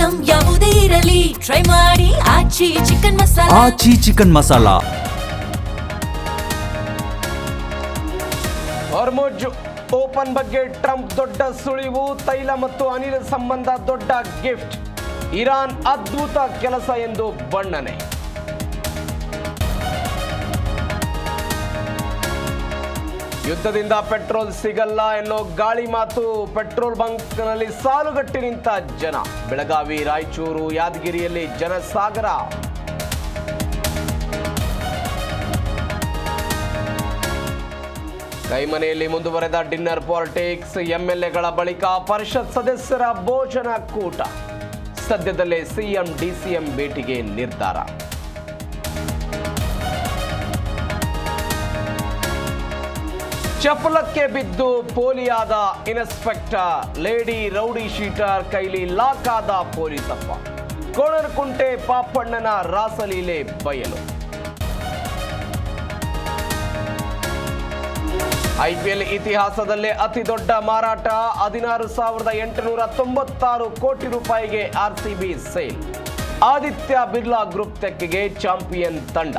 Item ಯಾವುದೇ ಇರಲಿ try ಮಾಡಿ ಆಚಿ ಚಿಕನ್ ಮಸಾಲಾ. ಆಚಿ ಚಿಕನ್ ಮಸಾಲಾ. ಹಾರ್ಮುಜ್ ಓಪನ್ ಬಗ್ಗೆ ಟ್ರಂಪ್ ದೊಡ್ಡ ಸುಳಿವು. ತೈಲ ಮತ್ತು ಅನಿಲ ಸಂಬಂಧ ದೊಡ್ಡ ಗಿಫ್ಟ್. ಇರಾನ್ ಅದ್ಭುತ ಕೆಲಸ ಎಂದು ಬಣ್ಣನೆ. ಯುದ್ಧದಿಂದ ಪೆಟ್ರೋಲ್ ಸಿಗಲ್ಲ ಎನ್ನೋ ಗಾಳಿ ಮಾತು. ಪೆಟ್ರೋಲ್ ಬಂಕ್ನಲ್ಲಿ ಸಾಲುಗಟ್ಟಿ ನಿಂತ ಜನ. ಬೆಳಗಾವಿ, ರಾಯಚೂರು, ಯಾದಗಿರಿಯಲ್ಲಿ ಜನಸಾಗರ. ಕೈಮನೆಯಲ್ಲಿ ಮುಂದುವರೆದ ಡಿನ್ನರ್ ಪಾಲಿಟಿಕ್ಸ್. ಎಂಎಲ್ಎಗಳ ಬಳಿಕ ಪರಿಷತ್ ಸದಸ್ಯರ ಭೋಜನ ಕೂಟ. ಸದ್ಯದಲ್ಲೇ ಸಿಎಂ ಡಿಸಿಎಂ ಭೇಟಿಗೆ ನಿರ್ಧಾರ. ಚಪಲಕ್ಕೆ ಬಿದ್ದು ಪೋಲಿಯಾದ ಇನ್ಸ್ಪೆಕ್ಟರ್. ಲೇಡಿ ರೌಡಿ ಶೀಟರ್ ಕೈಲಿ ಲಾಕ್ ಆದ ಪೊಲೀಸಪ್ಪ. ಕೋಣನಕುಂಟೆ ಪಾಪಣ್ಣನ ರಾಸಲೀಲೆ ಬಯಲು. ಐಪಿಎಲ್ ಇತಿಹಾಸದಲ್ಲೇ ಅತಿ ದೊಡ್ಡ ಮಾರಾಟ. 16,896 ಕೋಟಿ ರೂಪಾಯಿಗೆ RCB sale. Aditya Birla group ತೆಕ್ಕೆಗೆ ಚಾಂಪಿಯನ್ ತಂಡ.